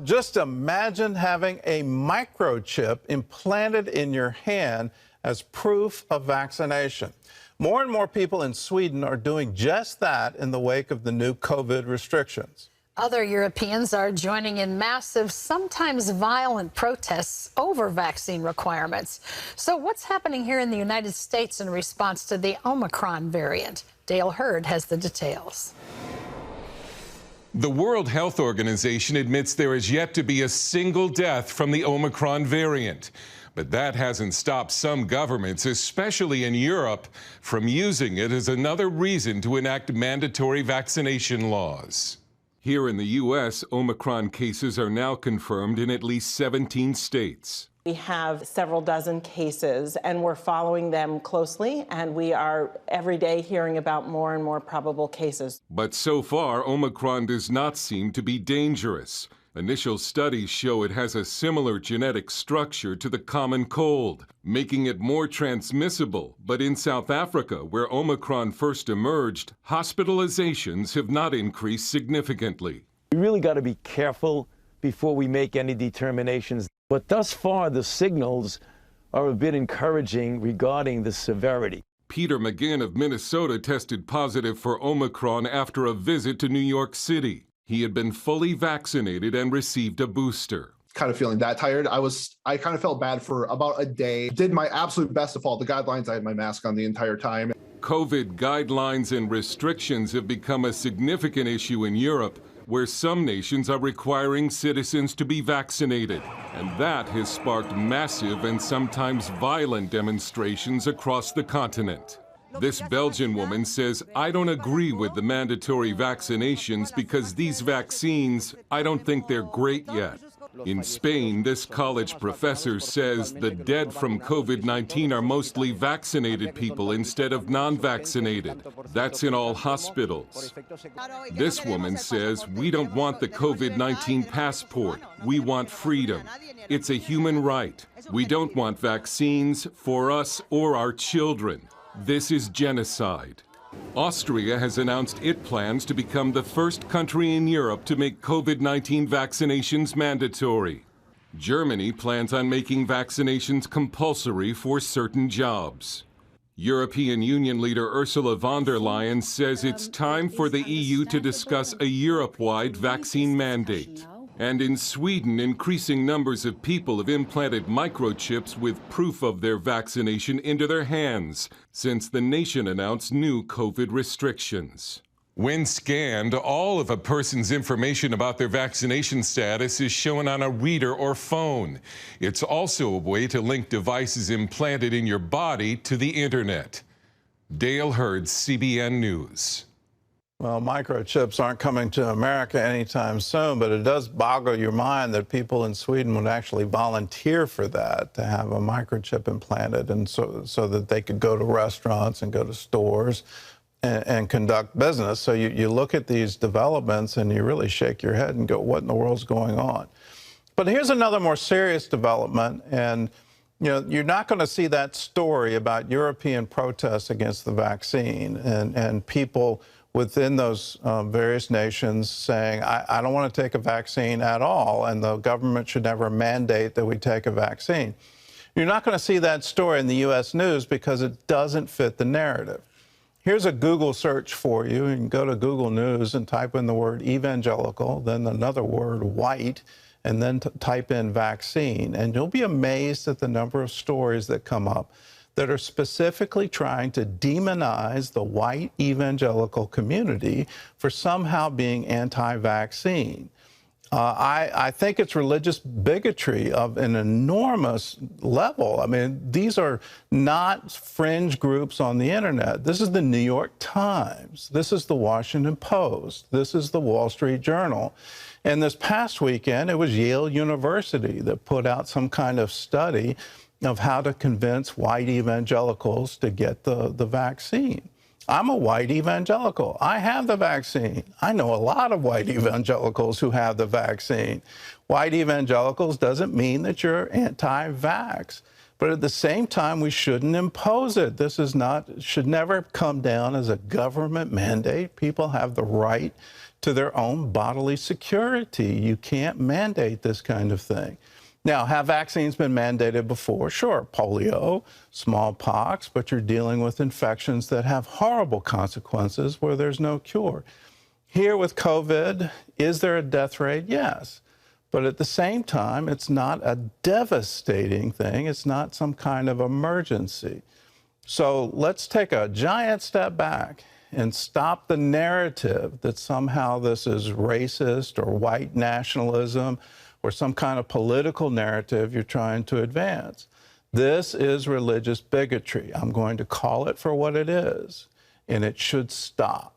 Just imagine having a microchip implanted in your hand as proof of vaccination. More and more people in Sweden are doing just that in the wake of the new COVID restrictions. Other Europeans are joining in massive, sometimes violent protests over vaccine requirements. So what's happening here in the United States in response to the Omicron variant? Dale Hurd has the details. The World Health Organization admits there is yet to be a single death from the Omicron variant. But that hasn't stopped some governments, especially in Europe, from using it as another reason to enact mandatory vaccination laws. Here in the U.S., Omicron cases are now confirmed in at least 17 states. We have several dozen cases, and we're following them closely, and we are every day hearing about more and more probable cases. But so far, Omicron does not seem to be dangerous. Initial studies show it has a similar genetic structure to the common cold, making it more transmissible. But in South Africa, where Omicron first emerged, hospitalizations have not increased significantly. We really got to be careful before we make any determinations. But thus far, the signals are a bit encouraging regarding the severity. Peter McGinn of Minnesota tested positive for Omicron after a visit to New York City. He had been fully vaccinated and received a booster. Kind of feeling that tired. I kind of felt bad for about a day. Did my absolute best to follow the guidelines. I had my mask on the entire time. COVID guidelines and restrictions have become a significant issue in Europe, where some nations are requiring citizens to be vaccinated. And that has sparked massive and sometimes violent demonstrations across the continent. This Belgian woman says, "I don't agree with the mandatory vaccinations because these vaccines, I don't think they're great yet." In Spain, this college professor says the dead from COVID-19 are mostly vaccinated people instead of non-vaccinated. That's in all hospitals. This woman says, "We don't want the COVID-19 passport. We want freedom. It's a human right. We don't want vaccines for us or our children. This is genocide." Austria has announced it plans to become the first country in Europe to make COVID-19 vaccinations mandatory. Germany plans on making vaccinations compulsory for certain jobs. European Union leader Ursula von der Leyen says it's time for the EU to discuss a Europe-wide vaccine mandate. And in Sweden, increasing numbers of people have implanted microchips with proof of their vaccination into their hands since the nation announced new COVID restrictions. When scanned, all of a person's information about their vaccination status is shown on a reader or phone. It's also a way to link devices implanted in your body to the internet. Dale Hurd, CBN News. Well, microchips aren't coming to America anytime soon, but it does boggle your mind that people in Sweden would actually volunteer for that, to have a microchip implanted, and so that they could go to restaurants and go to stores and conduct business. So you look at these developments and you really shake your head and go, what in the world's going on? But here's another more serious development, and you're not going to see that story about European protests against the vaccine and people within those various nations saying, I don't want to take a vaccine at all, and the government should never mandate that we take a vaccine. You're not going to see that story in the U.S. news because it doesn't fit the narrative. Here's a Google search for you. You can go to Google News and type in the word evangelical, then another word, white, and then type in vaccine, and you'll be amazed at the number of stories that come up that are specifically trying to demonize the white evangelical community for somehow being anti-vaccine. I think it's religious bigotry of an enormous level. I mean, these are not fringe groups on the internet. This is the New York Times. This is the Washington Post. This is the Wall Street Journal. And this past weekend, it was Yale University that put out some kind of study of how to convince white evangelicals to get the vaccine. I'm a white evangelical. I have the vaccine. I know a lot of white evangelicals who have the vaccine. White evangelicals doesn't mean that you're anti-vax. But at the same time, we shouldn't impose it. This is not, should never come down as a government mandate. People have the right to their own bodily security. You can't mandate this kind of thing. Now, have vaccines been mandated before? Sure, polio, smallpox, but you're dealing with infections that have horrible consequences where there's no cure. Here with COVID, is there a death rate? Yes. But at the same time, it's not a devastating thing. It's not some kind of emergency. So let's take a giant step back and stop the narrative that somehow this is racist or white nationalism or some kind of political narrative you're trying to advance. This is religious bigotry. I'm going to call it for what it is, and it should stop.